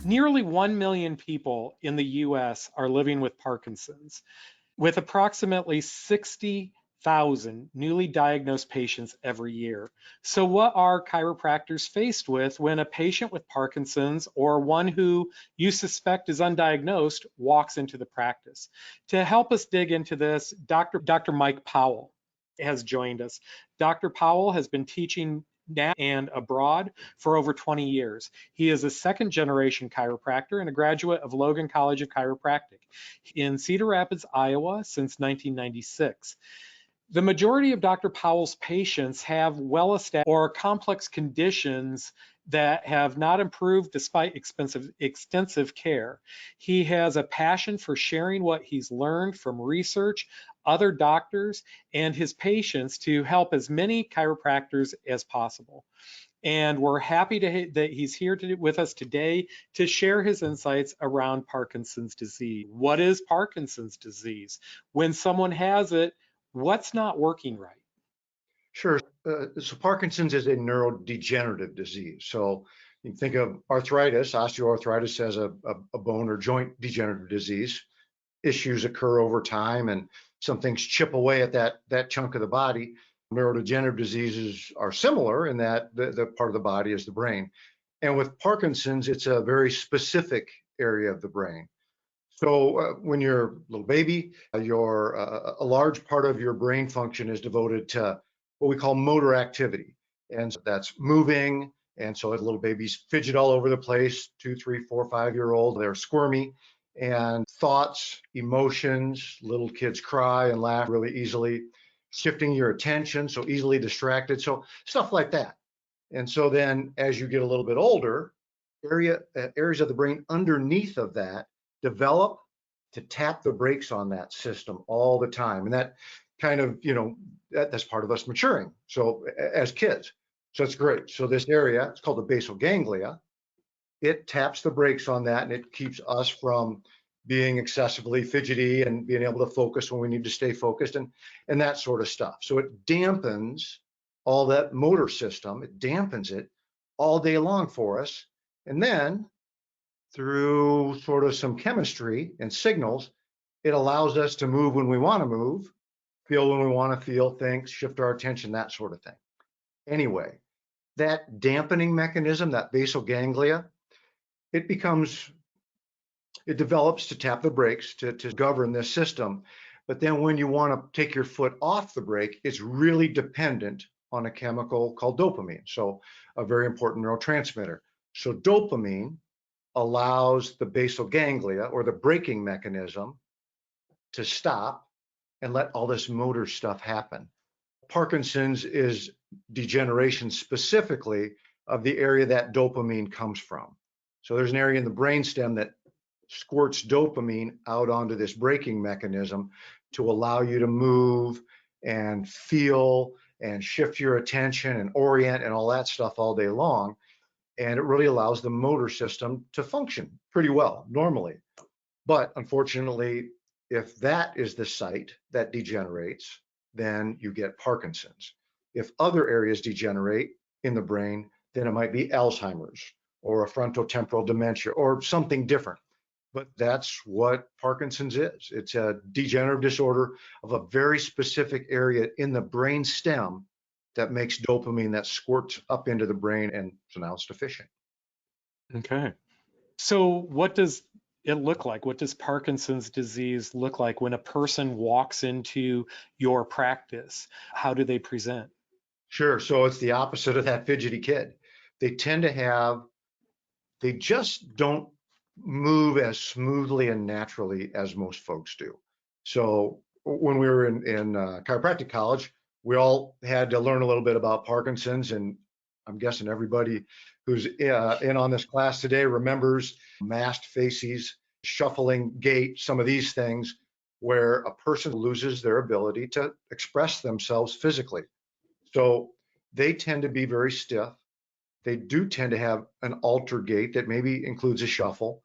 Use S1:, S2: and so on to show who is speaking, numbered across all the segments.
S1: Nearly 1 million people in the US are living with Parkinson's, with approximately 60,000 newly diagnosed patients every year. So, what are chiropractors faced with when a patient with Parkinson's or one who you suspect is undiagnosed walks into the practice? To help us dig into this, Dr. Mike Powell has joined us. Dr. Powell has been teaching now and abroad for over 20 years. He is a second generation chiropractor and a graduate of Logan College of Chiropractic in Cedar Rapids, Iowa since 1996. The majority of Dr. Powell's patients have well-established or complex conditions that have not improved despite extensive care. He has a passion for sharing what he's learned from research, other doctors, and his patients to help as many chiropractors as possible. And we're happy that he's here with us today to share his insights around Parkinson's disease. What is Parkinson's disease? When someone has it, what's not working right?
S2: Sure. So Parkinson's is a neurodegenerative disease. So you can think of arthritis, osteoarthritis as a bone or joint degenerative disease. Issues occur over time and some things chip away at that chunk of the body. Neurodegenerative diseases are similar in that the part of the body is the brain. And with Parkinson's, it's a very specific area of the brain. So when you're a little baby, a large part of your brain function is devoted to what we call motor activity. And so that's moving. And so little babies fidget all over the place, 2, 3, 4, 5-year old, they're squirmy. And thoughts, emotions, little kids cry and laugh really easily, shifting your attention, so easily distracted. So stuff like that. And so then as you get a little bit older, areas of the brain underneath of that develop to tap the brakes on that system all the time. And that kind of, that's part of us maturing. So as kids, so it's great. So this area, it's called the basal ganglia. It taps the brakes on that and it keeps us from being excessively fidgety and being able to focus when we need to stay focused and that sort of stuff. So it dampens all that motor system, it dampens it all day long for us. And then through sort of some chemistry and signals, it allows us to move when we want to move, feel when we want to feel, think, shift our attention, that sort of thing. Anyway, that dampening mechanism, that basal ganglia, it develops to tap the brakes to govern this system. But then when you want to take your foot off the brake, it's really dependent on a chemical called dopamine. So a very important neurotransmitter. So dopamine allows the basal ganglia or the braking mechanism to stop and let all this motor stuff happen. Parkinson's is degeneration specifically of the area that dopamine comes from. So there's an area in the brainstem that squirts dopamine out onto this braking mechanism to allow you to move and feel and shift your attention and orient and all that stuff all day long. And it really allows the motor system to function pretty well normally. But unfortunately, if that is the site that degenerates, then you get Parkinson's. If other areas degenerate in the brain, then it might be Alzheimer's or a frontotemporal dementia or something different. But that's what Parkinson's is. It's a degenerative disorder of a very specific area in the brain stem that makes dopamine that squirts up into the brain, and so now it's deficient.
S1: Okay. So what does it look like? What does Parkinson's disease look like when a person walks into your practice? How do they present?
S2: Sure. So it's the opposite of that fidgety kid. They tend to they just don't move as smoothly and naturally as most folks do. So when we were in chiropractic college, we all had to learn a little bit about Parkinson's, and I'm guessing everybody who's in on this class today remembers masked faces, shuffling gait, some of these things where a person loses their ability to express themselves physically. So they tend to be very stiff. They do tend to have an altered gait that maybe includes a shuffle,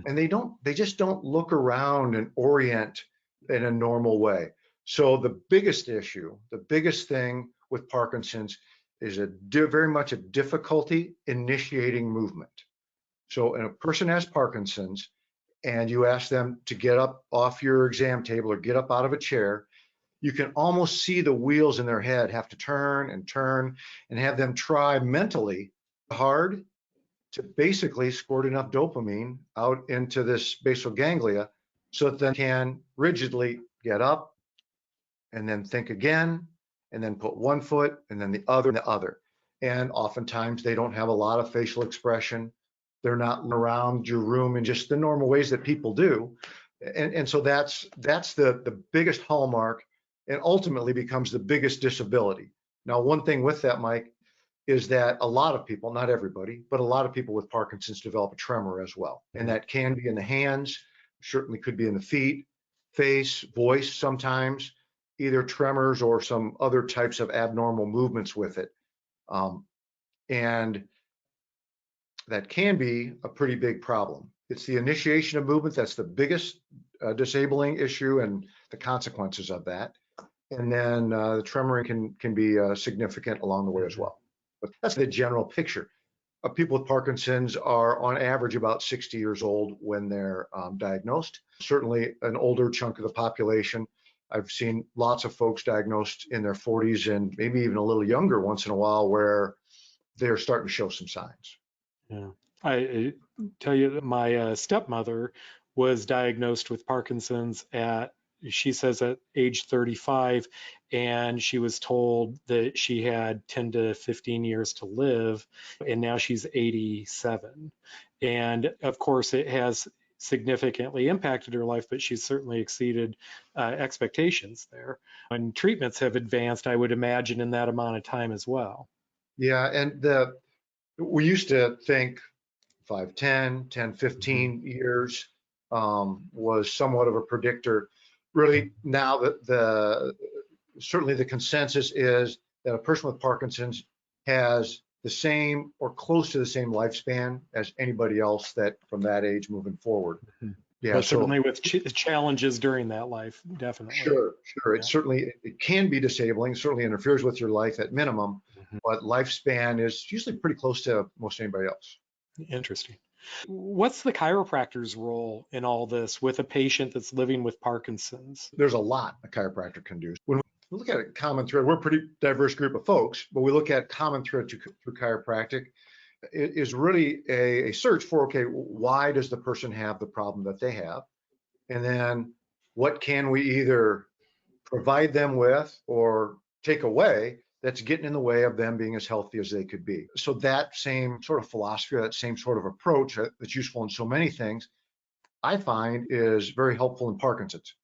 S2: and they just don't look around and orient in a normal way. So the biggest issue, the biggest thing with Parkinson's is very much a difficulty initiating movement. So when a person has Parkinson's and you ask them to get up off your exam table or get up out of a chair, you can almost see the wheels in their head have to turn and have them try mentally hard to basically squirt enough dopamine out into this basal ganglia so that they can rigidly get up and then think again, and then put one foot and then the other and the other. And oftentimes they don't have a lot of facial expression. They're not around your room in just the normal ways that people do. And so that's the biggest hallmark and ultimately becomes the biggest disability. Now, one thing with that, Mike, is that a lot of people, not everybody, but a lot of people with Parkinson's develop a tremor as well. And that can be in the hands, certainly could be in the feet, face, voice sometimes, either tremors or some other types of abnormal movements with it. And that can be a pretty big problem. It's the initiation of movement that's the biggest disabling issue and the consequences of that. And then the tremoring can be significant along the way as well. But that's the general picture. People with Parkinson's are on average about 60 years old when they're diagnosed. Certainly an older chunk of the population. I've seen lots of folks diagnosed in their 40s and maybe even a little younger once in a while where they're starting to show some signs.
S1: Yeah. I tell you that my stepmother was diagnosed with Parkinson's she says at age 35, and she was told that she had 10 to 15 years to live, and now she's 87. And of course, it has significantly impacted her life, but she's certainly exceeded expectations there. And treatments have advanced, I would imagine, in that amount of time as well.
S2: Yeah, and we used to think 5, 10, 10, 15 years was somewhat of a predictor. Really, now certainly the consensus is that a person with Parkinson's has the same or close to the same lifespan as anybody else that from that age moving forward.
S1: Yeah, but certainly with challenges during that life, definitely.
S2: Sure. Yeah. It can be disabling, certainly interferes with your life at minimum, but lifespan is usually pretty close to most anybody else.
S1: Interesting. What's the chiropractor's role in all this with a patient that's living with Parkinson's?
S2: There's a lot a chiropractor can do. When we look at a common thread, we're a pretty diverse group of folks, but we look at common thread through chiropractic. It is really a search for, okay, why does the person have the problem that they have? And then what can we either provide them with or take away that's getting in the way of them being as healthy as they could be. So that same sort of philosophy, that same sort of approach that's useful in so many things, I find is very helpful in Parkinson's.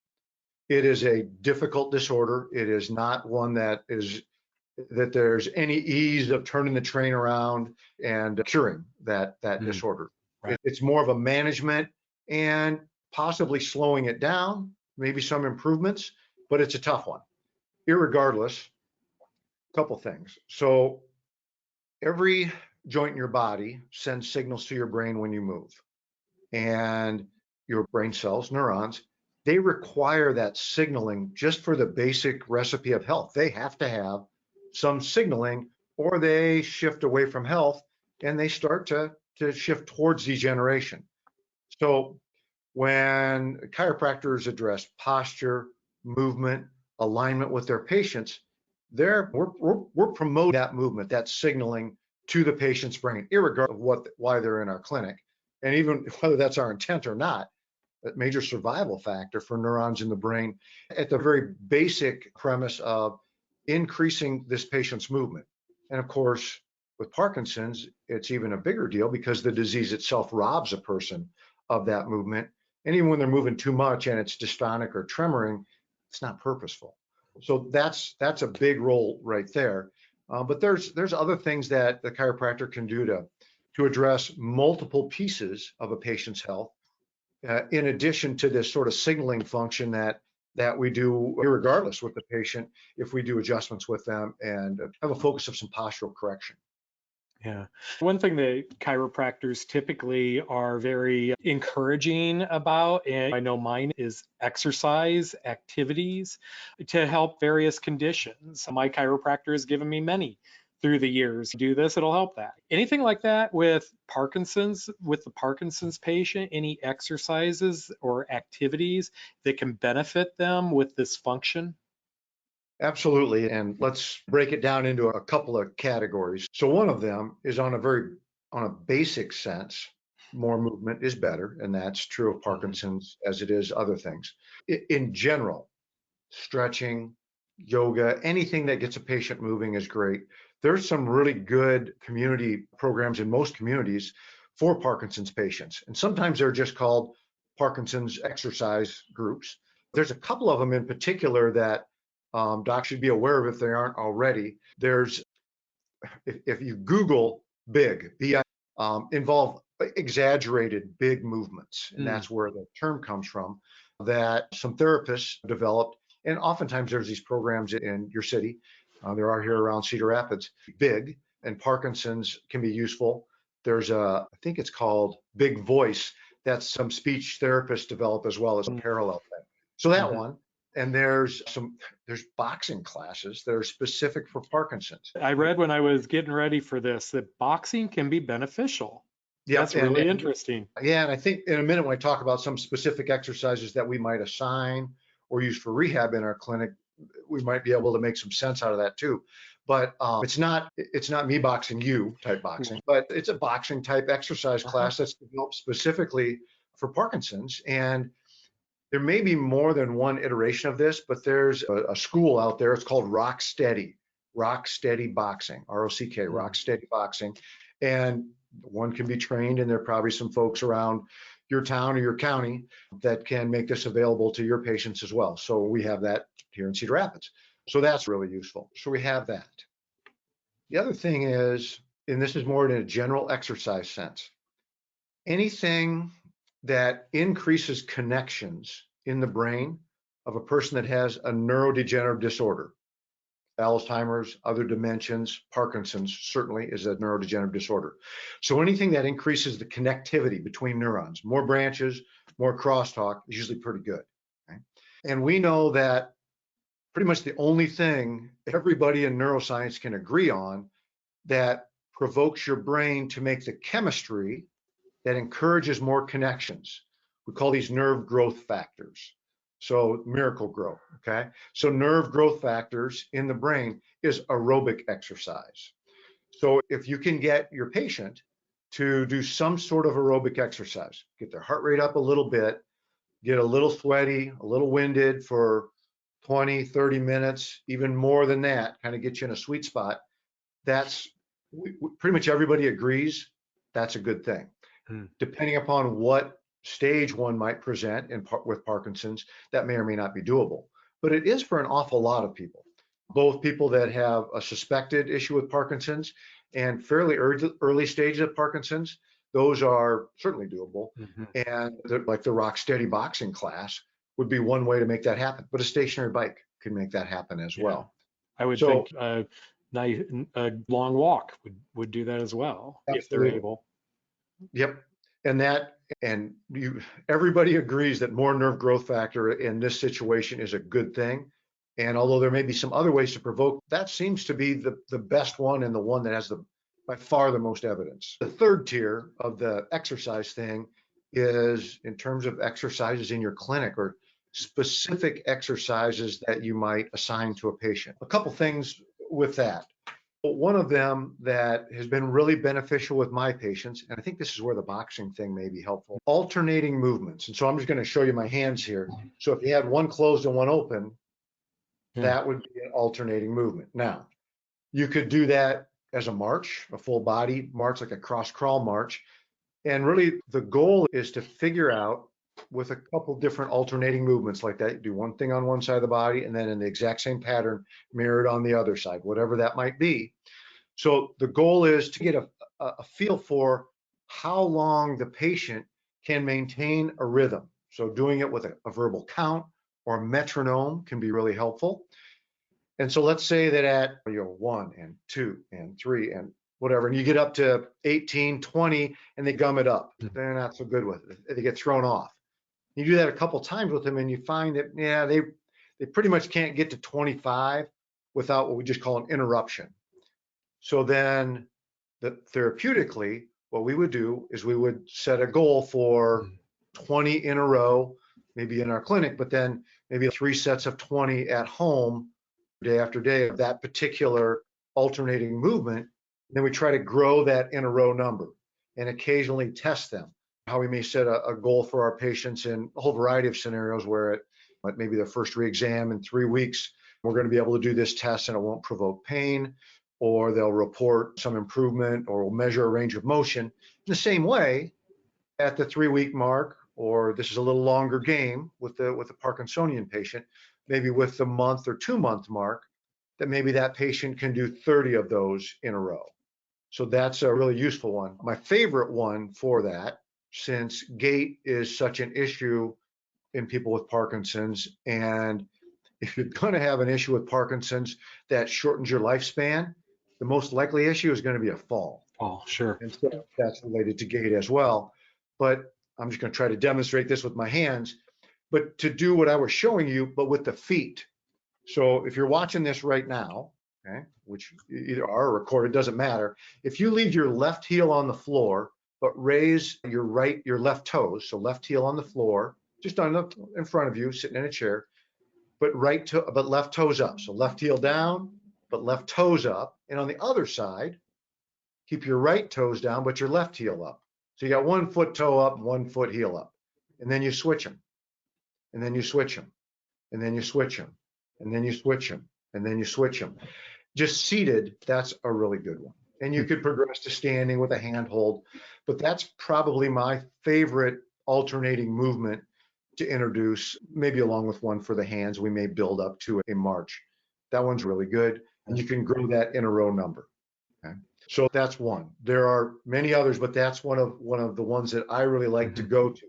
S2: It is a difficult disorder. It is not one that there's any ease of turning the train around and curing that disorder. Right. It's more of a management and possibly slowing it down, maybe some improvements, but it's a tough one. Irregardless, a couple things. So every joint in your body sends signals to your brain when you move. And your brain cells, neurons, they require that signaling just for the basic recipe of health. They have to have some signaling or they shift away from health and they start to shift towards degeneration. So when chiropractors address posture, movement, alignment with their patients, we're promoting that movement, that signaling to the patient's brain, irregardless of why they're in our clinic, and even whether that's our intent or not. That major survival factor for neurons in the brain at the very basic premise of increasing this patient's movement. And of course, with Parkinson's, it's even a bigger deal because the disease itself robs a person of that movement. And even when they're moving too much and it's dystonic or tremoring, it's not purposeful. So that's a big role right there. But there's other things that the chiropractor can do to address multiple pieces of a patient's health, in addition to this sort of signaling function that we do irregardless with the patient if we do adjustments with them and have a focus of some postural correction.
S1: Yeah. One thing that chiropractors typically are very encouraging about, and I know mine, is exercise activities to help various conditions. My chiropractor has given me many through the years. Do this, it'll help that. Anything like that with Parkinson's, with the Parkinson's patient, any exercises or activities that can benefit them with this function?
S2: Absolutely. And let's break it down into a couple of categories. So one of them is on a basic sense, more movement is better. And that's true of Parkinson's as it is other things. In general, stretching, yoga, anything that gets a patient moving is great. There's some really good community programs in most communities for Parkinson's patients. And sometimes they're just called Parkinson's exercise groups. There's a couple of them in particular that docs should be aware of if they aren't already. There's, if you Google big, involve exaggerated big movements, and that's where the term comes from, that some therapists developed. And oftentimes there's these programs in your city. There are here around Cedar Rapids. Big and Parkinson's can be useful. There's I think it's called Big Voice. That's some speech therapists develop as well as a parallel thing. So that one. And there's boxing classes that are specific for Parkinson's.
S1: I read when I was getting ready for this that boxing can be beneficial. Yeah, that's really interesting.
S2: Yeah, and I think in a minute when I talk about some specific exercises that we might assign or use for rehab in our clinic, we might be able to make some sense out of that too. But it's not me boxing you type boxing, but it's a boxing type exercise class that's developed specifically for Parkinson's. And there may be more than one iteration of this, but there's a school out there. It's called Rock Steady Boxing, ROCK, Rock Steady Boxing. And one can be trained, and there are probably some folks around your town or your county that can make this available to your patients as well. So we have that here in Cedar Rapids. So that's really useful. So we have that. The other thing is, and this is more in a general exercise sense, anything that increases connections in the brain of a person that has a neurodegenerative disorder, Alzheimer's, other dementias, Parkinson's certainly is a neurodegenerative disorder. So anything that increases the connectivity between neurons, more branches, more crosstalk is usually pretty good. Okay? And we know that pretty much the only thing everybody in neuroscience can agree on that provokes your brain to make the chemistry that encourages more connections. We call these nerve growth factors. So miracle grow, okay? So nerve growth factors in the brain is aerobic exercise. So if you can get your patient to do some sort of aerobic exercise, get their heart rate up a little bit, get a little sweaty, a little winded for 20, 30 minutes, even more than that, kind of get you in a sweet spot, that's pretty much everybody agrees that's a good thing. Depending upon what stage one might present with Parkinson's, that may or may not be doable. But it is for an awful lot of people, both people that have a suspected issue with Parkinson's and fairly early stages of Parkinson's. Those are certainly doable. And like the Rock Steady boxing class would be one way to make that happen. But a stationary bike can make that happen as well.
S1: I would think a long walk would do that as well, if they're able.
S2: Yep. And everybody agrees that more nerve growth factor in this situation is a good thing. And although there may be some other ways to provoke, that seems to be the best one and the one that has by far the most evidence. The third tier of the exercise thing is in terms of exercises in your clinic or specific exercises that you might assign to a patient. A couple things with that. One of them that has been really beneficial with my patients, and I think this is where the boxing thing may be helpful, alternating movements. And so I'm just going to show you my hands here. So if you had one closed and one open, that would be an alternating movement. Now, you could do that as a march, a full body march, like a cross crawl march. And really the goal is to figure out with a couple different alternating movements like that, do one thing on one side of the body and then in the exact same pattern mirrored on the other side, whatever that might be. So the goal is to get a feel for how long the patient can maintain a rhythm. So doing it with a verbal count or a metronome can be really helpful. And so let's say that at 1 and 2 and 3 and whatever, and you get up to 18, 20, and they gum it up. They're not so good with it. They get thrown off. You do that a couple times with them, and you find that, they pretty much can't get to 25 without what we just call an interruption. So then therapeutically, what we would do is we would set a goal for 20 in a row, maybe in our clinic, but then maybe 3 sets of 20 at home day after day of that particular alternating movement. Then we try to grow that in a row number and occasionally test them. How we may set a goal for our patients in a whole variety of scenarios where it maybe their first re-exam in 3 weeks, we're going to be able to do this test and it won't provoke pain, or they'll report some improvement, or we'll measure a range of motion. In the same way, at the 3-week mark, or this is a little longer game with the Parkinsonian patient, maybe with the month or 2-month mark, that maybe that patient can do 30 of those in a row. So that's a really useful one. My favorite one for that, since gait is such an issue in people with Parkinson's, and if you're going to have an issue with Parkinson's that shortens your lifespan, the most likely issue is going to be a fall.
S1: Oh, sure.
S2: And so that's related to gait as well. But I'm just going to try to demonstrate this with my hands, but to do what I was showing you, but with the feet. So if you're watching this right now, okay, which either are or recorded, doesn't matter. If you leave your left heel on the floor, but raise your left toes, so left heel on the floor, just in front of you, sitting in a chair, but left toes up. So left heel down, but left toes up. And on the other side, keep your right toes down, but your left heel up. So you got 1 foot toe up, 1 foot heel up. And then you switch them. And then you switch them. And then you switch them. And then you switch them. And then you switch them. Just seated, that's a really good one. And you could progress to standing with a handhold, but that's probably my favorite alternating movement to introduce, maybe along with one for the hands. We may build up to a march. That one's really good. And you can grow that in a row number. Okay. So that's one. There are many others, but that's one of the ones that I really like to go to.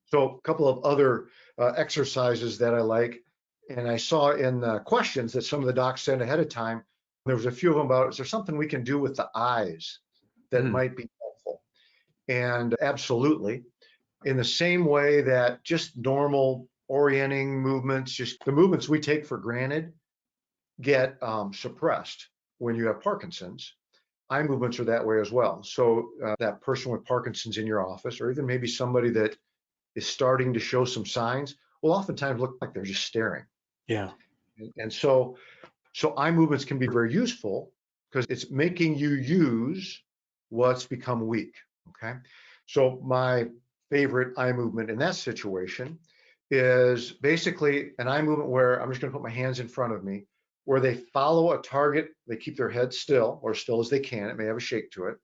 S2: So a couple of other exercises that I like, and I saw in the questions that some of the docs sent ahead of time, there was a few of them about, is there something we can do with the eyes that might be helpful? And absolutely. In the same way that just normal orienting movements, just the movements we take for granted, get suppressed when you have Parkinson's. Eye movements are that way as well. So that person with Parkinson's in your office, or even maybe somebody that is starting to show some signs, will oftentimes look like they're just staring.
S1: Yeah.
S2: And so eye movements can be very useful because it's making you use what's become weak. Okay. So my favorite eye movement in that situation is basically an eye movement where I'm just going to put my hands in front of me, where they follow a target. They keep their head still, or still as they can. It may have a shake to it,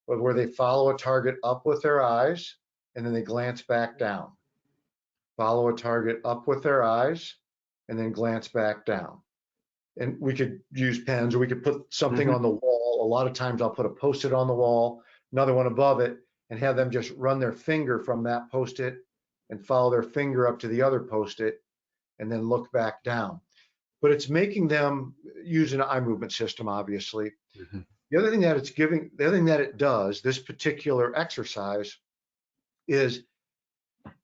S2: but where they follow a target up with their eyes and then they glance back down. Follow a target up with their eyes and then glance back down. And we could use pens, or we could put something on the wall. A lot of times I'll put a Post-it on the wall, another one above it, and have them just run their finger from that Post-it and follow their finger up to the other Post-it and then look back down. But it's making them use an eye movement system, obviously. The other thing that it does, this particular exercise, is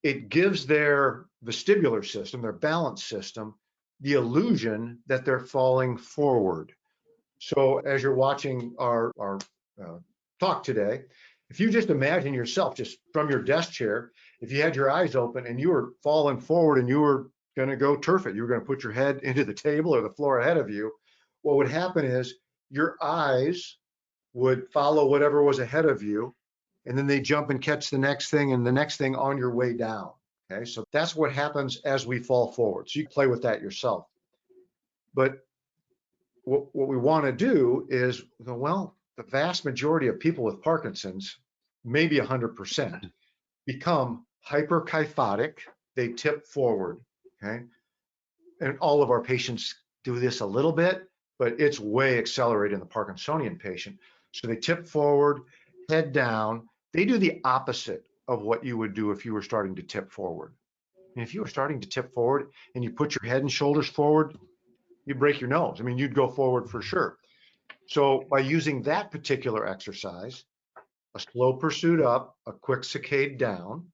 S2: it gives their vestibular system, their balance system, the illusion that they're falling forward. So as you're watching our talk today, if you just imagine yourself just from your desk chair, if you had your eyes open and you were falling forward and you were going to go turf it, you were going to put your head into the table or the floor ahead of you, what would happen is your eyes would follow whatever was ahead of you, and then they jump and catch the next thing and the next thing on your way down. Okay, so that's what happens as we fall forward. So you play with that yourself. But what we want to do is, well, the vast majority of people with Parkinson's, maybe 100%, become hyperkyphotic. They tip forward. Okay, and all of our patients do this a little bit, but it's way accelerated in the Parkinsonian patient. So they tip forward, head down. They do the opposite of what you would do if you were starting to tip forward. And if you were starting to tip forward and you put your head and shoulders forward, you'd break your nose. I mean, you'd go forward for sure. So by using that particular exercise, a slow pursuit up, a quick saccade down,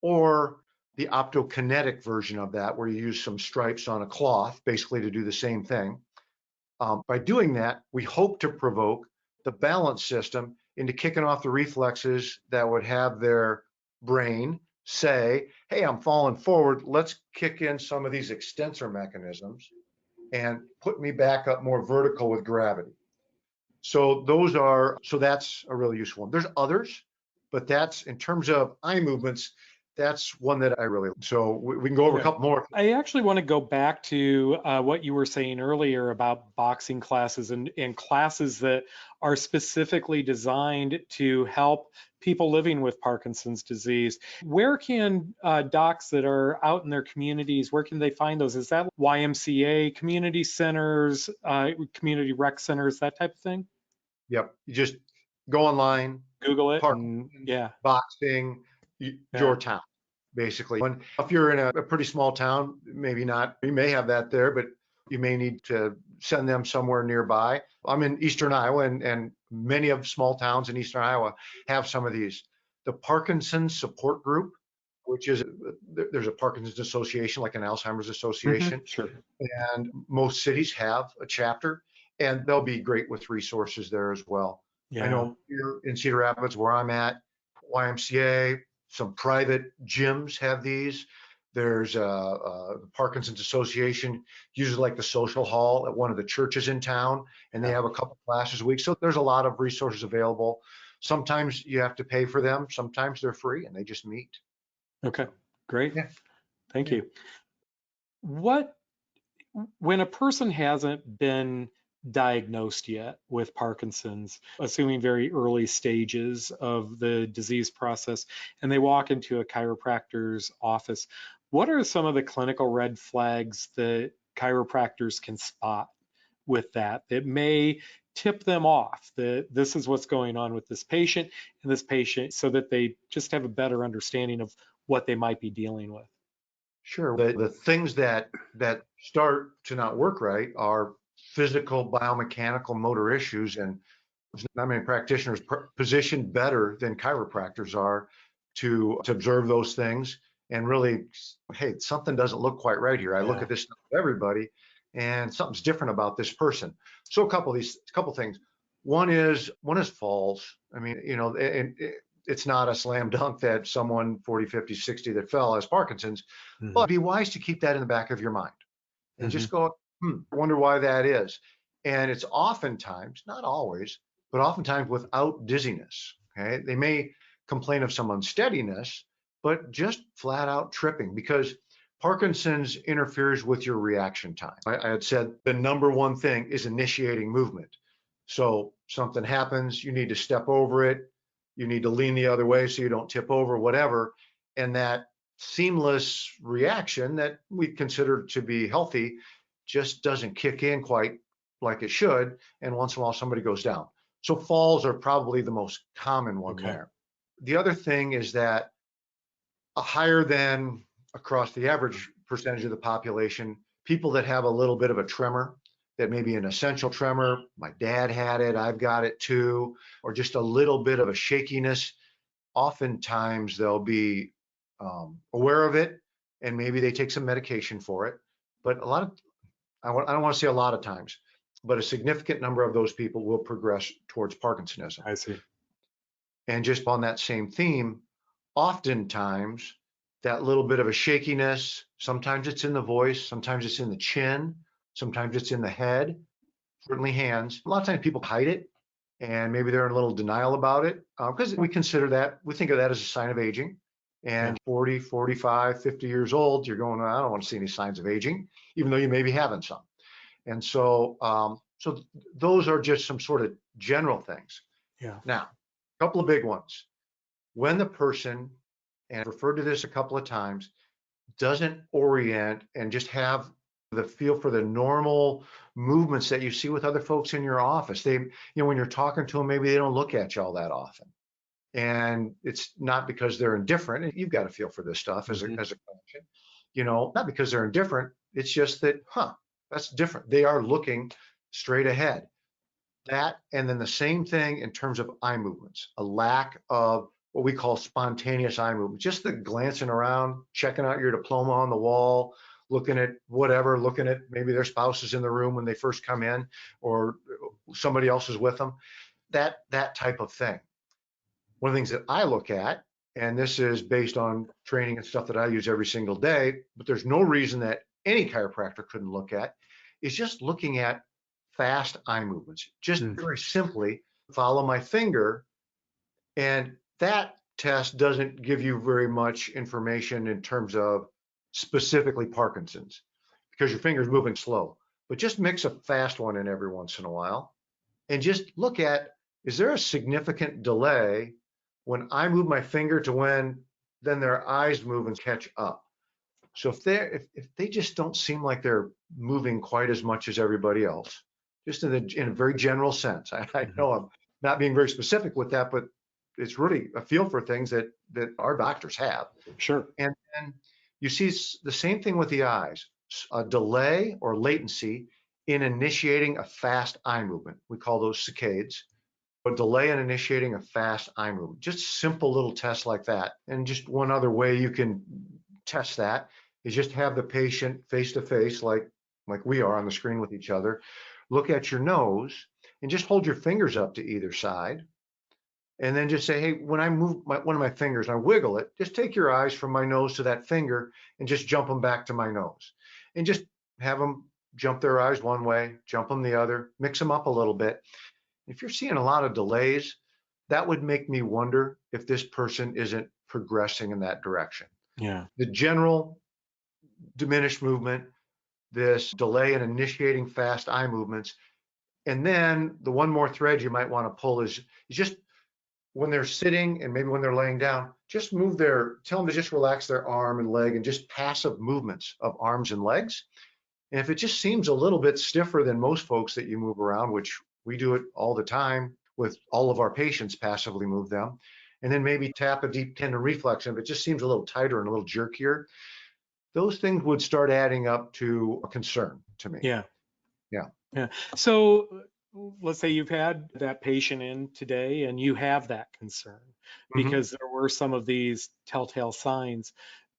S2: or the optokinetic version of that, where you use some stripes on a cloth, basically to do the same thing. By doing that, we hope to provoke the balance system into kicking off the reflexes that would have their brain say, hey, I'm falling forward. Let's kick in some of these extensor mechanisms and put me back up more vertical with gravity. So that's a really useful one. There's others, but that's in terms of eye movements, that's one that I really, so we can go over a couple more.
S1: I actually want to go back to what you were saying earlier about boxing classes and classes that are specifically designed to help people living with Parkinson's disease. Where can docs that are out in their communities, where can they find those? Is that YMCA, community centers, community rec centers, that type of thing?
S2: Yep. You just go online,
S1: Google it, and
S2: Parkinson's, boxing, your town, basically. And if you're in a pretty small town, maybe not, you may have that there, but you may need to send them somewhere nearby. I'm in Eastern Iowa, and many of small towns in Eastern Iowa have some of these. The Parkinson's Support Group, which is, there's a Parkinson's Association, like an Alzheimer's Association.
S1: Sure.
S2: And most cities have a chapter, and they'll be great with resources there as well. I know here in Cedar Rapids, where I'm at, YMCA, some private gyms have these. There's the Parkinson's Association uses like the social hall at one of the churches in town, and they have a couple classes a week. So there's a lot of resources available. Sometimes you have to pay for them. Sometimes they're free and they just meet.
S1: Okay, great.
S2: Yeah.
S1: Thank you. When a person hasn't been diagnosed yet with Parkinson's, assuming very early stages of the disease process, and they walk into a chiropractor's office, what are some of the clinical red flags that chiropractors can spot with that may tip them off that this is what's going on with this patient and this patient, so that they just have a better understanding of what they might be dealing with?
S2: Sure. The things that start to not work right are physical, biomechanical, motor issues, and there's not many practitioners positioned better than chiropractors are to observe those things and really, hey, something doesn't look quite right here. I look at this with everybody, and something's different about this person. So a couple things. One is falls. I mean, it's not a slam dunk that someone 40, 50, 60 that fell has Parkinson's, but be wise to keep that in the back of your mind and just go, I wonder why that is. And it's oftentimes, not always, but oftentimes without dizziness. Okay. They may complain of some unsteadiness, but just flat out tripping, because Parkinson's interferes with your reaction time. I had said the number one thing is initiating movement. So something happens, you need to step over it. You need to lean the other way so you don't tip over, whatever. And that seamless reaction that we consider to be healthy just doesn't kick in quite like it should. And once in a while, somebody goes down. So falls are probably the most common one there. The other thing is that a higher than across the average percentage of the population, people that have a little bit of a tremor, that may be an essential tremor, my dad had it, I've got it too, or just a little bit of a shakiness, oftentimes they'll be aware of it, and maybe they take some medication for it. But I don't want to say a lot of times, but a significant number of those people will progress towards Parkinsonism.
S1: I see.
S2: And just on that same theme, oftentimes that little bit of a shakiness, sometimes it's in the voice, sometimes it's in the chin, sometimes it's in the head, certainly hands. A lot of times people hide it, and maybe they're in a little denial about it, because we think of that as a sign of aging. And 40, 45, 50 years old, you're going, I don't want to see any signs of aging, even though you may be having some. And so, so those are just some sort of general things.
S1: Yeah.
S2: Now, a couple of big ones. When the person, and I've referred to this a couple of times, doesn't orient and just have the feel for the normal movements that you see with other folks in your office. When you're talking to them, maybe they don't look at you all that often. And it's not because they're indifferent. You've got to feel for this stuff as a clinician, not because they're indifferent. It's just that, that's different. They are looking straight ahead. That, and then the same thing in terms of eye movements, a lack of what we call spontaneous eye movement, just the glancing around, checking out your diploma on the wall, looking at whatever, looking at maybe their spouse is in the room when they first come in, or somebody else is with them. that type of thing. One of the things that I look at, and this is based on training and stuff that I use every single day, but there's no reason that any chiropractor couldn't look at, is just looking at fast eye movements. Just very simply follow my finger, and that test doesn't give you very much information in terms of specifically Parkinson's because your finger's moving slow. But just mix a fast one in every once in a while and just look at, is there a significant delay when I move my finger to when then their eyes move and catch up? So if they just don't seem like they're moving quite as much as everybody else, just in a very general sense. I know I'm not being very specific with that, but it's really a feel for things that our doctors have.
S1: Sure.
S2: And then you see the same thing with the eyes, a delay or latency in initiating a fast eye movement. We call those saccades. A delay in initiating a fast eye movement. Just simple little tests like that. And just one other way you can test that is just have the patient face to face, like we are on the screen with each other. Look at your nose and just hold your fingers up to either side. And then just say, hey, when I move one of my fingers and I wiggle it, just take your eyes from my nose to that finger and just jump them back to my nose. And just have them jump their eyes one way, jump them the other, mix them up a little bit. If you're seeing a lot of delays, that would make me wonder if this person isn't progressing in that direction.
S1: Yeah.
S2: The general diminished movement, this delay in initiating fast eye movements, and then the one more thread you might want to pull is just when they're sitting and maybe when they're laying down, just tell them to just relax their arm and leg and just passive movements of arms and legs. And if it just seems a little bit stiffer than most folks that you move around, which we do it all the time with all of our patients, passively move them, and then maybe tap a deep tendon reflex. And if it just seems a little tighter and a little jerkier, those things would start adding up to a concern to me.
S1: Yeah.
S2: Yeah.
S1: Yeah. So let's say you've had that patient in today and you have that concern because there were some of these telltale signs.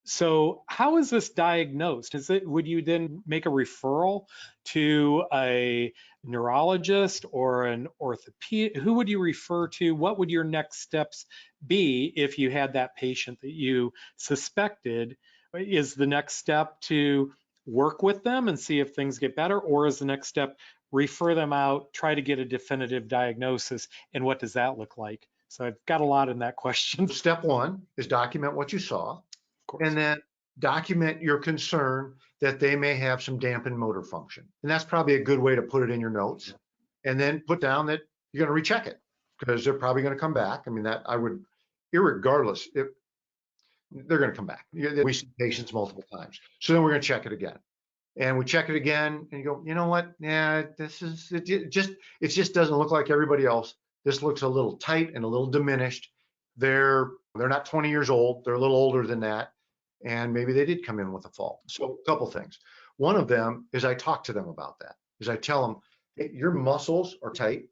S1: So how is this diagnosed? Would you then make a referral to a neurologist or an orthopedic? Who would you refer to? What would your next steps be if you had that patient that you suspected? Is the next step to work with them and see if things get better, or is the next step refer them out, try to get a definitive diagnosis, and what does that look like? So I've got a lot in that question.
S2: Step one is document what you saw, and then document your concern that they may have some dampened motor function. And that's probably a good way to put it in your notes. And then put down that you're going to recheck it because they're probably going to come back. I mean, that I would, irregardless, if they're going to come back. We see patients multiple times. So then we're going to check it again. And we check it again and you go, you know what? Yeah, it just doesn't look like everybody else. This looks a little tight and a little diminished. They're not 20 years old. They're a little older than that. And maybe they did come in with a fault. So a couple things. One of them is I talk to them about that. Is I tell them, hey, your muscles are tight.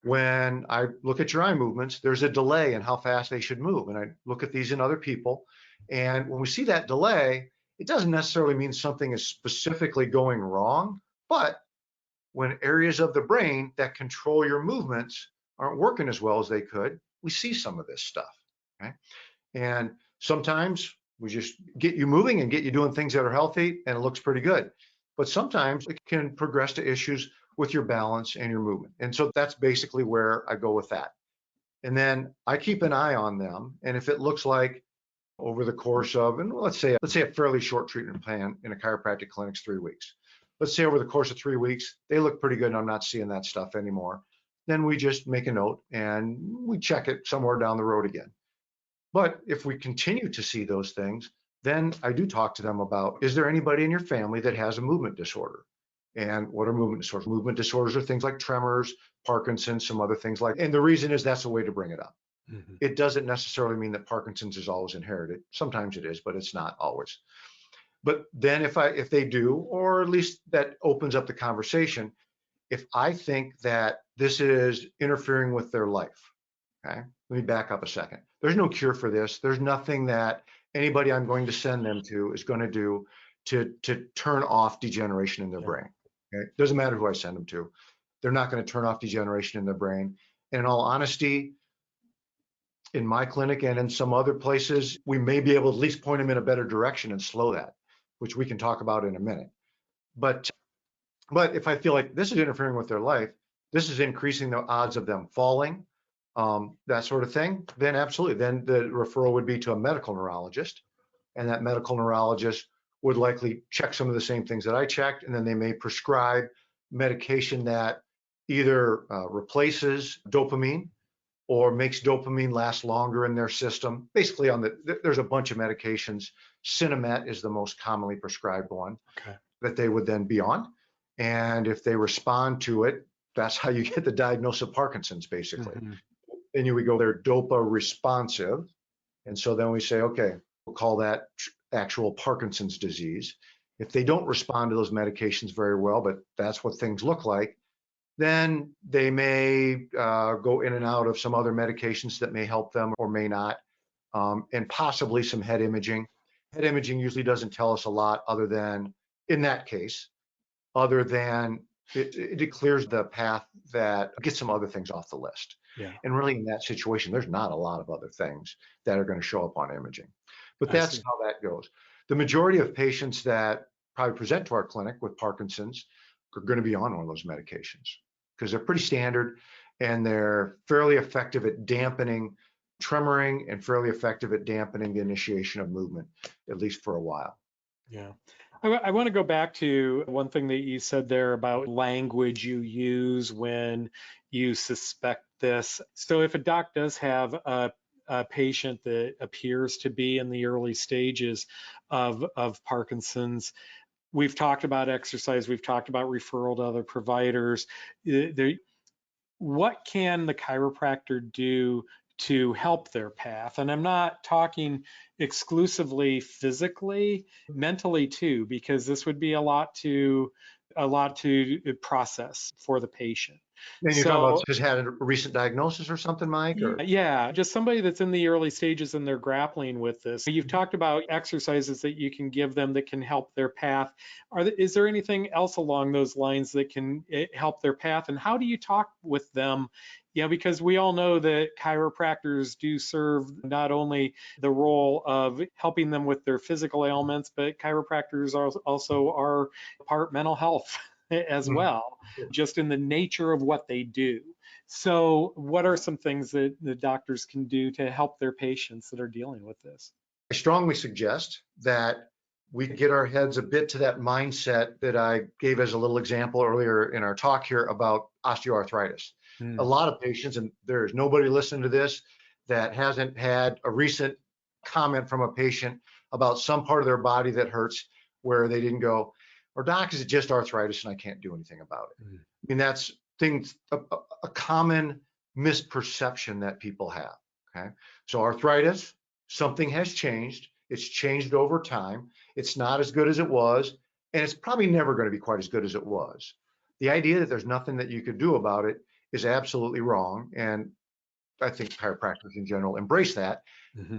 S2: When I look at your eye movements, there's a delay in how fast they should move. And I look at these in other people. And when we see that delay, it doesn't necessarily mean something is specifically going wrong, but when areas of the brain that control your movements aren't working as well as they could, we see some of this stuff. Okay? And sometimes we just get you moving and get you doing things that are healthy and it looks pretty good. But sometimes it can progress to issues with your balance and your movement. And so that's basically where I go with that. And then I keep an eye on them. And if it looks like over the course of, and let's say a fairly short treatment plan in a chiropractic clinic's 3 weeks. Let's say over the course of 3 weeks, they look pretty good and I'm not seeing that stuff anymore. Then we just make a note and we check it somewhere down the road again. But if we continue to see those things, then I do talk to them about, is there anybody in your family that has a movement disorder? And what are movement disorders? Movement disorders are things like tremors, Parkinson, some other things like, and the reason is that's a way to bring it up. It doesn't necessarily mean that Parkinson's is always inherited. Sometimes it is, but it's not always. But then if they do, or at least that opens up the conversation, if I think that this is interfering with their life, okay, let me back up a second. There's no cure for this. There's nothing that anybody I'm going to send them to is going to do to turn off degeneration in their brain. Okay? Doesn't matter who I send them to. They're not going to turn off degeneration in their brain. And in all honesty, in my clinic and in some other places, we may be able to at least point them in a better direction and slow that, which we can talk about in a minute. But if I feel like this is interfering with their life, this is increasing the odds of them falling, that sort of thing, then absolutely. Then the referral would be to a medical neurologist, and that medical neurologist would likely check some of the same things that I checked, and then they may prescribe medication that either replaces dopamine or makes dopamine last longer in their system. Basically, there's a bunch of medications. Cinemet is the most commonly prescribed one.
S1: Okay.
S2: That they would then be on. And if they respond to it, that's how you get the diagnosis of Parkinson's, basically.
S1: Mm-hmm.
S2: Then you would go, they're dopa responsive. And so then we say, okay, we'll call that actual Parkinson's disease. If they don't respond to those medications very well, but that's what things look like, then they may go in and out of some other medications that may help them or may not, and possibly some head imaging. Head imaging usually doesn't tell us a lot other than, in that case, other than it clears the path that gets some other things off the list.
S1: Yeah.
S2: And really in that situation, there's not a lot of other things that are going to show up on imaging. But that's how that goes. The majority of patients that probably present to our clinic with Parkinson's are going to be on one of those medications because they're pretty standard and they're fairly effective at dampening tremoring and fairly effective at dampening the initiation of movement, at least for a while.
S1: Yeah. I want to go back to one thing that you said there about language you use when you suspect this. So if a doc does have a patient that appears to be in the early stages of Parkinson's, we've talked about exercise, we've talked about referral to other providers. What can the chiropractor do to help their path? And I'm not talking exclusively physically, mentally too, because this would be a lot to process for the patient.
S2: And you're talking about has had a recent diagnosis or something, Mike? Or?
S1: Yeah, just somebody that's in the early stages and they're grappling with this. You've talked about exercises that you can give them that can help their path. Is there anything else along those lines that can help their path? And how do you talk with them? Yeah, because we all know that chiropractors do serve not only the role of helping them with their physical ailments, but chiropractors also are part mental health as well, just in the nature of what they do. So what are some things that the doctors can do to help their patients that are dealing with this?
S2: I strongly suggest that we get our heads a bit to that mindset that I gave as a little example earlier in our talk here about osteoarthritis. A lot of patients, and there's nobody listening to this that hasn't had a recent comment from a patient about some part of their body that hurts where they didn't go, or doc, is it just arthritis and I can't do anything about it? I mean, that's a common misperception that people have, okay? So arthritis, something has changed. It's changed over time. It's not as good as it was, and it's probably never going to be quite as good as it was. The idea that there's nothing that you could do about it is absolutely wrong, and I think chiropractors in general embrace that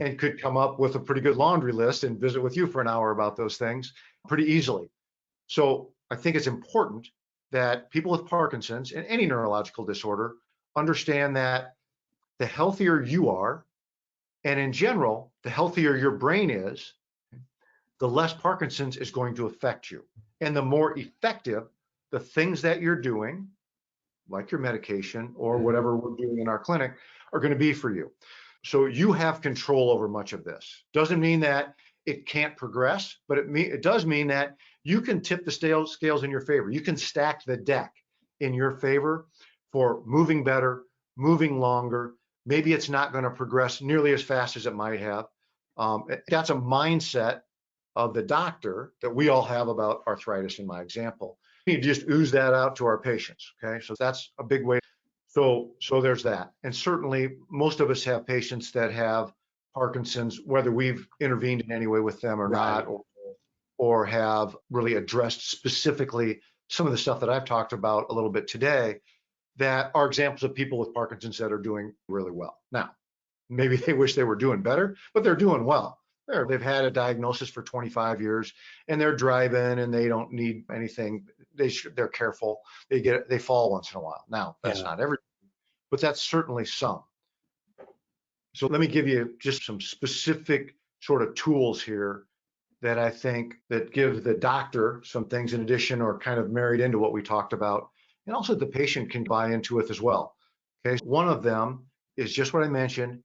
S2: and could come up with a pretty good laundry list and visit with you for an hour about those things pretty easily. So I think it's important that people with Parkinson's and any neurological disorder understand that the healthier you are, and in general, the healthier your brain is, the less Parkinson's is going to affect you. And the more effective the things that you're doing, like your medication or whatever we're doing in our clinic, are going to be for you. So you have control over much of this. Doesn't mean that it can't progress, but it does mean that you can tip the scales in your favor. You can stack the deck in your favor for moving better, moving longer. Maybe it's not going to progress nearly as fast as it might have. That's a mindset of the doctor that we all have about arthritis in my example. You just ooze that out to our patients, okay? So that's a big way. So there's that. And certainly most of us have patients that have Parkinson's, whether we've intervened in any way with them or not, or have really addressed specifically some of the stuff that I've talked about a little bit today, that are examples of people with Parkinson's that are doing really well. Now, maybe they wish they were doing better, but they're doing well. They've had a diagnosis for 25 years and they're driving and they don't need anything. They're careful. They fall once in a while. Now, that's not everything, but that's certainly some. So let me give you just some specific sort of tools here that I think that give the doctor some things in addition or kind of married into what we talked about, and also the patient can buy into it as well. Okay, one of them is just what I mentioned.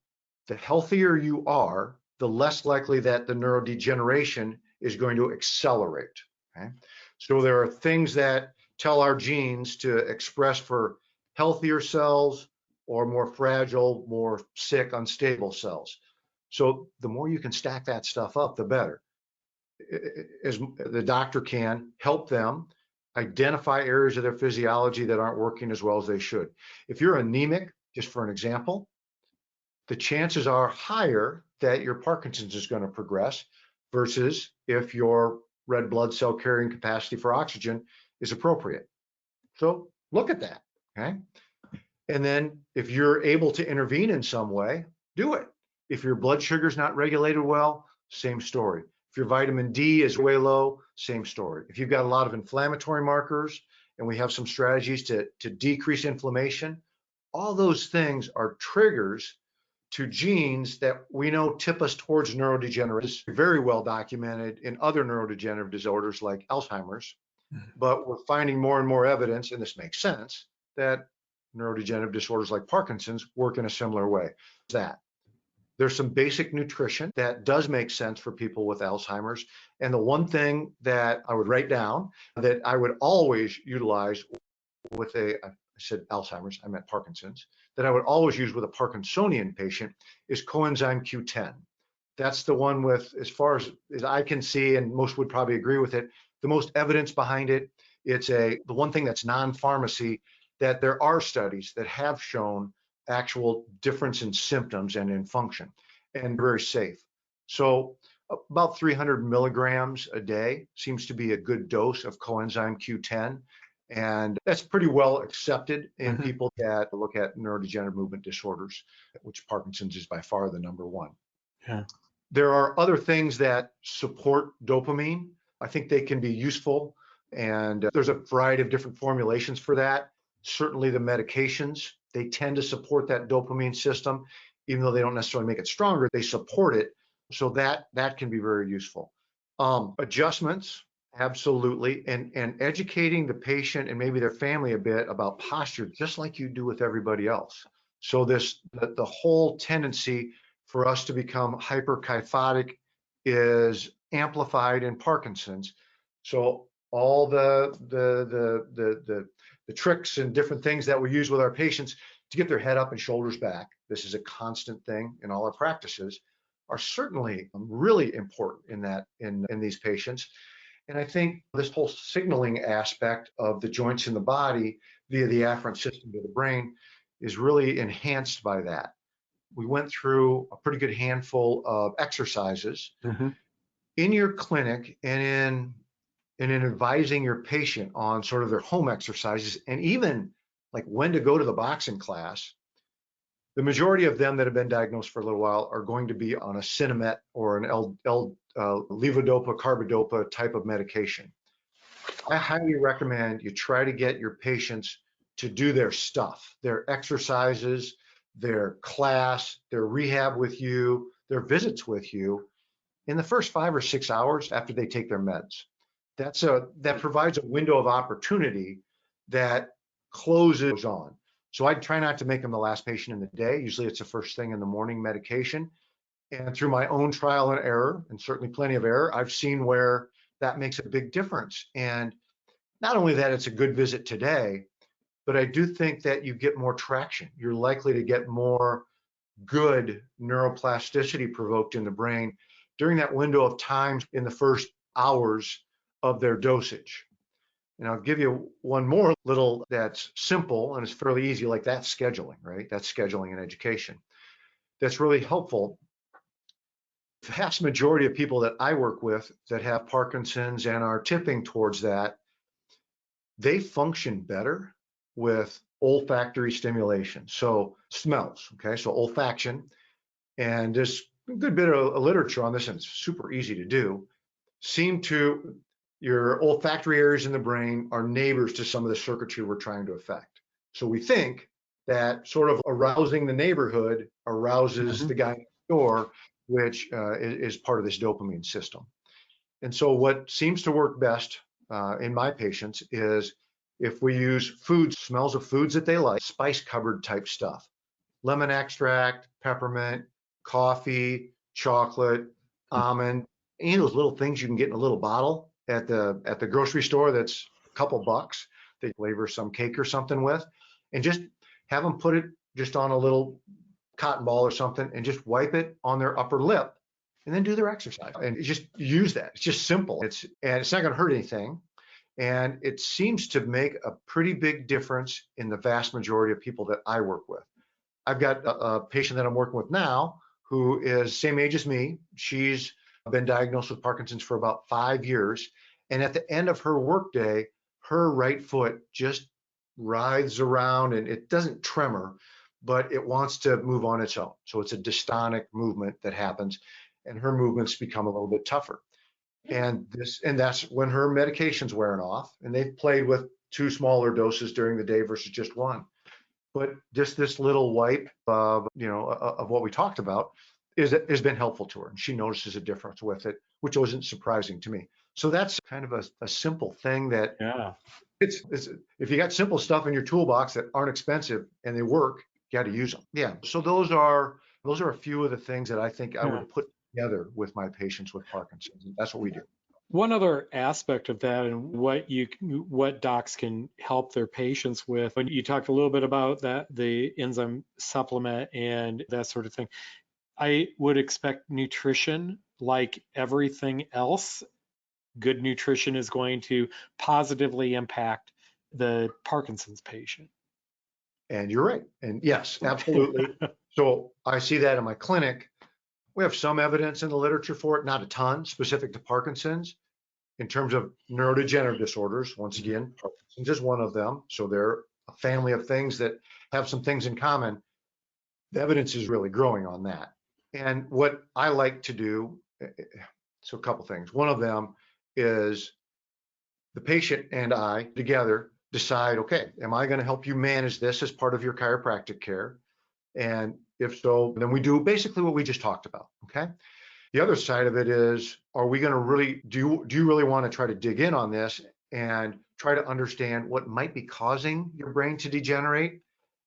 S2: The healthier you are, the less likely that the neurodegeneration is going to accelerate. Okay, so there are things that tell our genes to express for healthier cells or more fragile, more sick, unstable cells. So the more you can stack that stuff up, the better. As the doctor can help them identify areas of their physiology that aren't working as well as they should. If you're anemic, just for an example, the chances are higher that your Parkinson's is going to progress versus if your red blood cell carrying capacity for oxygen is appropriate. So look at that, okay? And then if you're able to intervene in some way, do it. If your blood sugar is not regulated well, same story. If your vitamin D is way low, same story. If you've got a lot of inflammatory markers and we have some strategies to decrease inflammation, all those things are triggers to genes that we know tip us towards neurodegeneration. It's very well documented in other neurodegenerative disorders like Alzheimer's, but we're finding more and more evidence, and this makes sense, that neurodegenerative disorders like Parkinson's work in a similar way. There's some basic nutrition that does make sense for people with Alzheimer's. And the one thing that I would write down that I would always utilize with I said Alzheimer's, I meant Parkinson's, that I would always use with a Parkinsonian patient is coenzyme Q10. That's the one with, as far as I can see, and most would probably agree with it, the most evidence behind it. It's the one thing that's non-pharmacy, that there are studies that have shown actual difference in symptoms and in function, and very safe. So about 300 milligrams a day seems to be a good dose of coenzyme Q10. And that's pretty well accepted in people that look at neurodegenerative movement disorders, which Parkinson's is by far the number one.
S1: Yeah.
S2: There are other things that support dopamine. I think they can be useful, and there's a variety of different formulations for that. Certainly the medications, they tend to support that dopamine system, even though they don't necessarily make it stronger, they support it. So that can be very useful. Adjustments, absolutely, and educating the patient and maybe their family a bit about posture, just like you do with everybody else. So the whole tendency for us to become hyperkyphotic is amplified in Parkinson's. So all the tricks and different things that we use with our patients to get their head up and shoulders back, this is a constant thing in all our practices, are certainly really important in these patients. And I think this whole signaling aspect of the joints in the body via the afferent system to the brain is really enhanced by that. We went through a pretty good handful of exercises in your clinic and in advising your patient on sort of their home exercises, and even like when to go to the boxing class. The majority of them that have been diagnosed for a little while are going to be on a Sinemet or an levodopa, carbidopa type of medication. I highly recommend you try to get your patients to do their stuff, their exercises, their class, their rehab with you, their visits with you in the first 5 or 6 hours after they take their meds. That provides a window of opportunity that closes on. So I try not to make them the last patient in the day. Usually it's the first thing in the morning medication. And through my own trial and error, and certainly plenty of error, I've seen where that makes a big difference. And not only that, it's a good visit today, but I do think that you get more traction. You're likely to get more good neuroplasticity provoked in the brain during that window of time in the first hours of their dosage. And I'll give you one more little that's simple and it's fairly easy, like that scheduling, right? That's scheduling in education. That's really helpful. The vast majority of people that I work with that have Parkinson's and are tipping towards that, they function better with olfactory stimulation. So smells, okay? So olfaction, and there's a good bit of literature on this, and it's super easy to do. Your olfactory areas in the brain are neighbors to some of the circuitry we're trying to affect. So we think that sort of arousing the neighborhood arouses the guy next door, which is part of this dopamine system. And so what seems to work best in my patients is if we use foods, smells of foods that they like, spice cupboard type stuff, lemon extract, peppermint, coffee, chocolate, almond, any of those little things you can get in a little bottle at the grocery store that's a couple bucks. They flavor some cake or something with, and just have them put it just on a little cotton ball or something and just wipe it on their upper lip and then do their exercise and just use that. It's just simple. It's not going to hurt anything. And it seems to make a pretty big difference in the vast majority of people that I work with. I've got a patient that I'm working with now who is same age as me. She's been diagnosed with Parkinson's for about 5 years. And at the end of her workday, her right foot just writhes around and it doesn't tremor, but it wants to move on its own. So it's a dystonic movement that happens and her movements become a little bit tougher. And that's when her medication's wearing off, and they've played with 2 smaller doses during the day versus just 1. But just this little wipe of what we talked about has been helpful to her, and she notices a difference with it, which wasn't surprising to me. So that's kind of a simple thing that it's if you got simple stuff in your toolbox that aren't expensive and they work, you got to use them. Yeah. So those are a few of the things that I think I would put together with my patients with Parkinson's. And that's what we do.
S1: One other aspect of that and what docs can help their patients with, when you talked a little bit about that, the enzyme supplement and that sort of thing, I would expect nutrition, like everything else, good nutrition is going to positively impact the Parkinson's patient.
S2: And you're right. And yes, absolutely. So I see that in my clinic. We have some evidence in the literature for it, not a ton specific to Parkinson's. In terms of neurodegenerative disorders, once again, Parkinson's is one of them. So they're a family of things that have some things in common. The evidence is really growing on that. And what I like to do, so a couple things. One of them is the patient and I together decide, okay, am I going to help you manage this as part of your chiropractic care? And if so, then we do basically what we just talked about, okay? The other side of it is, are we going to really, do you really want to try to dig in on this and try to understand what might be causing your brain to degenerate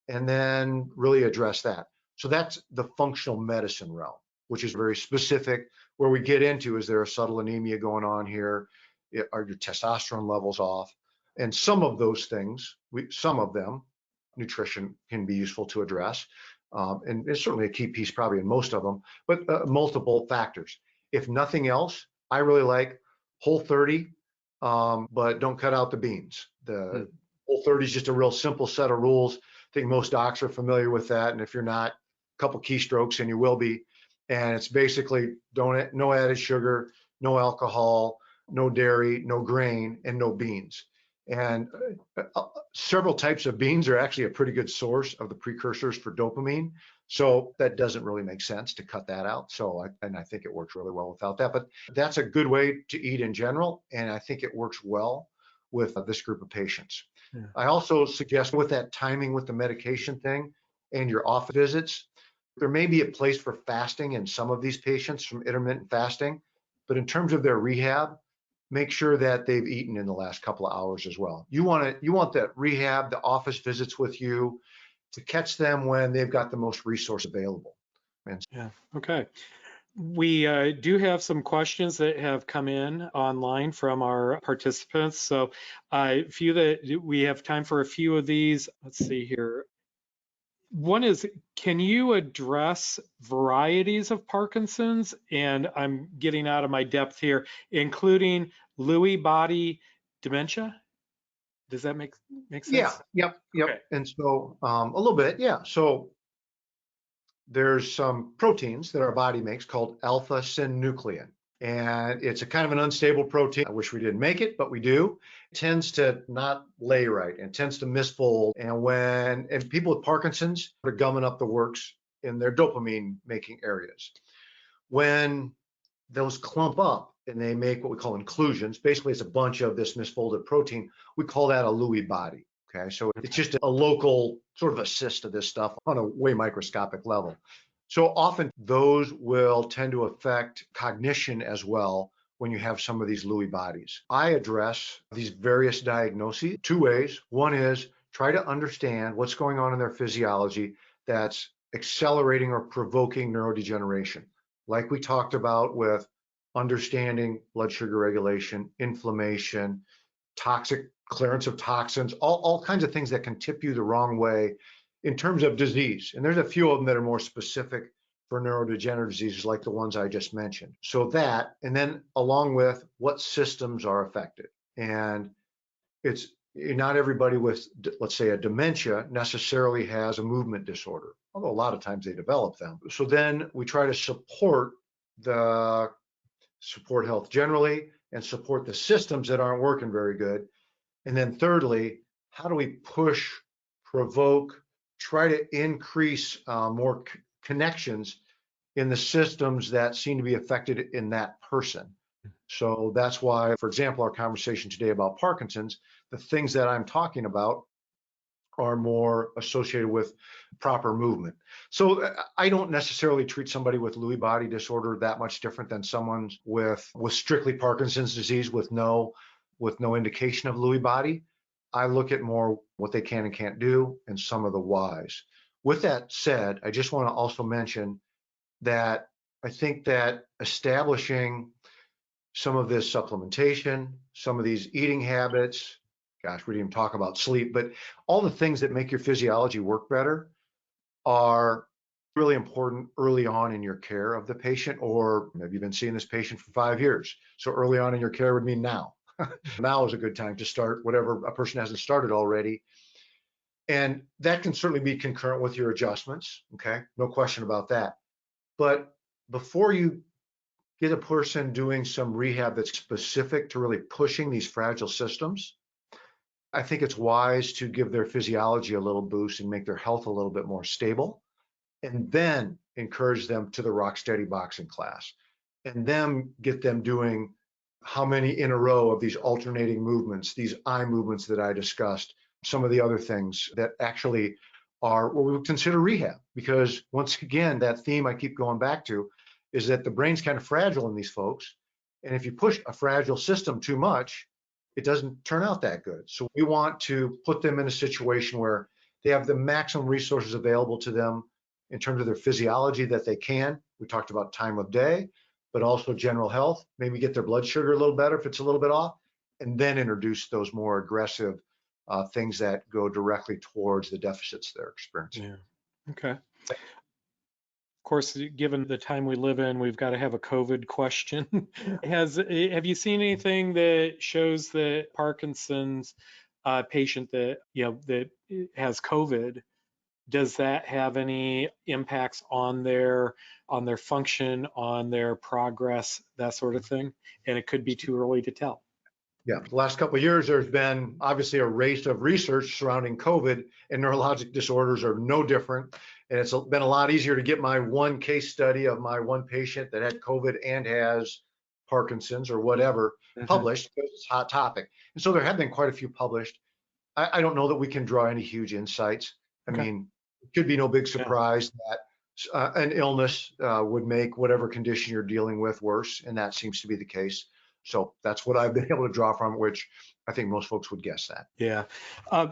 S2: and then really address that? So that's the functional medicine realm, which is very specific, where we get into, is there a subtle anemia going on here? Are your testosterone levels off? And some of those things, some of them, nutrition can be useful to address. And it's certainly a key piece probably in most of them, but multiple factors. If nothing else, I really like Whole30, but don't cut out the beans. The Whole30 is just a real simple set of rules. I think most docs are familiar with that. And if you're not, a couple keystrokes and you will be. And it's basically no added sugar, no alcohol, no dairy, no grain, and no beans. And several types of beans are actually a pretty good source of the precursors for dopamine. So that doesn't really make sense to cut that out. So I think it works really well without that. But that's a good way to eat in general. And I think it works well with this group of patients. Yeah. I also suggest with that timing with the medication thing and your office visits, there may be a place for fasting in some of these patients from intermittent fasting. But in terms of their rehab, make sure that they've eaten in the last couple of hours as well. You want that rehab, the office visits with you, to catch them when they've got the most resource available.
S1: Yeah, okay. We do have some questions that have come in online from our participants. So we have time for a few of these. Let's see here. One is, can you address varieties of Parkinson's? And I'm getting out of my depth here, including Lewy body dementia. Does that make sense?
S2: Yeah, yep. Okay. And so a little bit, yeah. So there's some proteins that our body makes called alpha-synuclein. And it's a kind of an unstable protein. I wish we didn't make it, but we do. It tends to not lay right and tends to misfold. And people with Parkinson's are gumming up the works in their dopamine making areas. When those clump up and they make what we call inclusions, basically it's a bunch of this misfolded protein, we call that a Lewy body. Okay, so it's just a local sort of assist to this stuff on a way microscopic level. So often those will tend to affect cognition as well when you have some of these Lewy bodies. I address these various diagnoses two ways. One is try to understand what's going on in their physiology that's accelerating or provoking neurodegeneration. Like we talked about with understanding blood sugar regulation, inflammation, toxic clearance of toxins, all kinds of things that can tip you the wrong way in terms of disease. And there's a few of them that are more specific for neurodegenerative diseases like the ones I just mentioned. So that, and then along with what systems are affected. And it's not everybody with, let's say, a dementia necessarily has a movement disorder, although a lot of times they develop them. So then we try to support health generally and support the systems that aren't working very good. And then thirdly, how do we push, provoke, try to increase more connections in the systems that seem to be affected in that person. So that's why, for example, our conversation today about Parkinson's, the things that I'm talking about are more associated with proper movement. So I don't necessarily treat somebody with Lewy body disorder that much different than someone with strictly Parkinson's disease with no indication of Lewy body. I look at more what they can and can't do and some of the whys. With that said, I just want to also mention that I think that establishing some of this supplementation, some of these eating habits, gosh, we didn't even talk about sleep, but all the things that make your physiology work better are really important early on in your care of the patient, or maybe you've been seeing this patient for 5 years. So early on in your care would mean now. Now is a good time to start whatever a person hasn't started already. And that can certainly be concurrent with your adjustments, okay? No question about that. But before you get a person doing some rehab that's specific to really pushing these fragile systems, I think it's wise to give their physiology a little boost and make their health a little bit more stable, and then encourage them to the rock steady boxing class, and then get them doing how many in a row of these alternating movements, these eye movements that I discussed, some of the other things that actually are what we would consider rehab. Because once again, that theme I keep going back to is that the brain's kind of fragile in these folks. And if you push a fragile system too much, it doesn't turn out that good. So we want to put them in a situation where they have the maximum resources available to them in terms of their physiology that they can. We talked about time of day, but also general health, maybe get their blood sugar a little better if it's a little bit off, and then introduce those more aggressive things that go directly towards the deficits they're experiencing.
S1: Yeah. Okay. Of course, given the time we live in, we've got to have a COVID question. Have you seen anything that shows that Parkinson's patient that that has COVID, does that have any impacts on their function, on their progress, that sort of thing? And it could be too early to tell.
S2: Yeah, the last couple of years, there's been obviously a race of research surrounding COVID, and neurologic disorders are no different. And it's been a lot easier to get my one case study of my one patient that had COVID and has Parkinson's or whatever published, because it's a hot topic. And so there have been quite a few published. I don't know that we can draw any huge insights. I mean, it could be no big surprise that an illness would make whatever condition you're dealing with worse, and that seems to be the case. So that's what I've been able to draw from, which I think most folks would guess that.
S1: Yeah.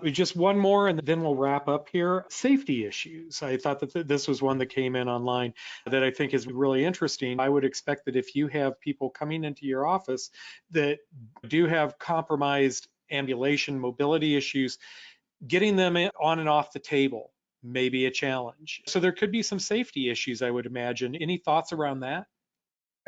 S1: Just one more, and then we'll wrap up here. Safety issues. I thought that this was one that came in online that I think is really interesting. I would expect that if you have people coming into your office that do have compromised ambulation, mobility issues, getting them on and off the table may be a challenge. So there could be some safety issues, I would imagine. Any thoughts around that?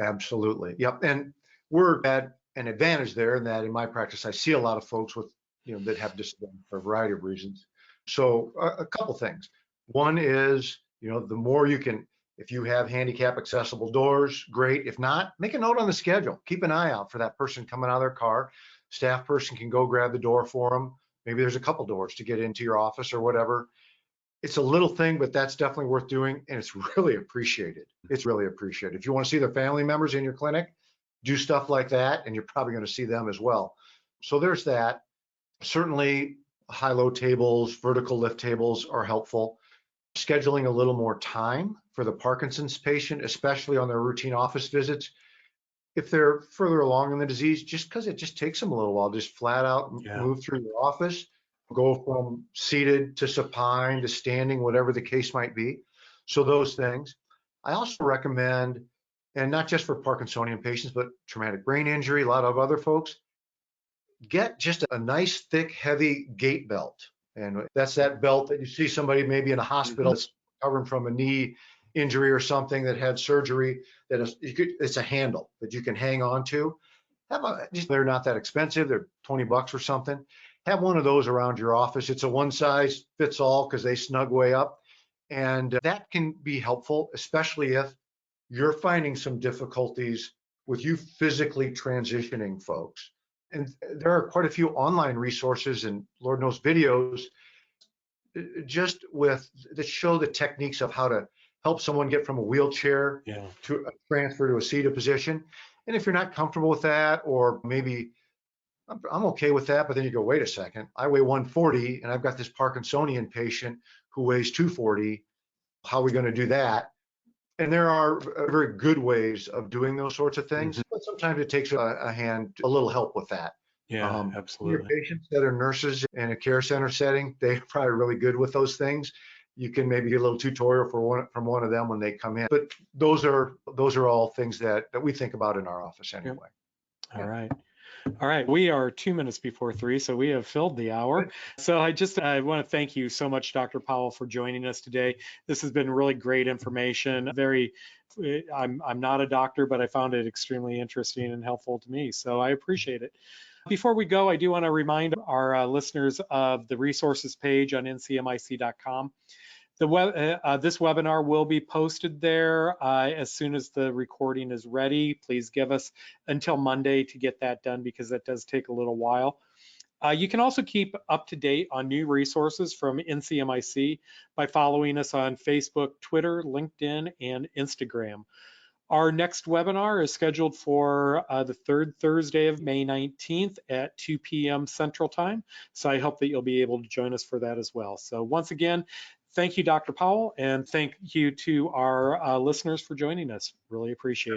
S2: Absolutely. Yep. And we're at an advantage there in that in my practice, I see a lot of folks with, that have disability for a variety of reasons. So a couple things. One is, the more you can, if you have handicap accessible doors, great. If not, make a note on the schedule. Keep an eye out for that person coming out of their car. Staff person can go grab the door for them. Maybe there's a couple doors to get into your office or whatever. It's a little thing, but that's definitely worth doing. And it's really appreciated. It's really appreciated. If you want to see the family members in your clinic, do stuff like that, and you're probably going to see them as well. So there's that. Certainly high-low tables, vertical lift tables are helpful. Scheduling a little more time for the Parkinson's patient, especially on their routine office visits. If they're further along in the disease, just because it just takes them a little while, just flat out
S1: Yeah.
S2: move through your office, go from seated to supine to standing, whatever the case might be. So those things. I also recommend, and not just for Parkinsonian patients, but traumatic brain injury, a lot of other folks, get just a nice, thick, heavy gait belt. And that's that belt that you see somebody maybe in a hospital that's recovering from a knee injury or something that had surgery, that is, it's a handle that you can hang on to. They're not that expensive. They're 20 bucks or something. Have one of those around your office. It's a one size fits all because they snug way up. And that can be helpful, especially if you're finding some difficulties with you physically transitioning folks. And there are quite a few online resources and Lord knows videos just with that show the techniques of how to help someone get from a wheelchair to a transfer to a seated position. And if you're not comfortable with that, or maybe I'm okay with that, but then you go, wait a second, I weigh 140 and I've got this Parkinsonian patient who weighs 240. How are we going to do that? And there are very good ways of doing those sorts of things, but sometimes it takes a little help with that.
S1: Yeah,
S2: Your
S1: absolutely.
S2: patients that are nurses in a care center setting, they're probably really good with those things. You can maybe get a little tutorial from one of them when they come in. But those are all things that we think about in our office anyway.
S1: All right. All right, we are 2 minutes before 3, so we have filled the hour. So I want to thank you so much, Dr. Powell, for joining us today. This has been really great information. I'm not a doctor, but I found it extremely interesting and helpful to me, so I appreciate it. Before we go, I do want to remind our listeners of the resources page on ncmic.com. This webinar will be posted there as soon as the recording is ready. Please give us until Monday to get that done because that does take a little while. You can also keep up to date on new resources from NCMIC by following us on Facebook, Twitter, LinkedIn, and Instagram. Our next webinar is scheduled for the third Thursday of May 19th at 2 p.m. Central Time. So I hope that you'll be able to join us for that as well. So once again, thank you, Dr. Powell, and thank you to our listeners for joining us. Really appreciate it.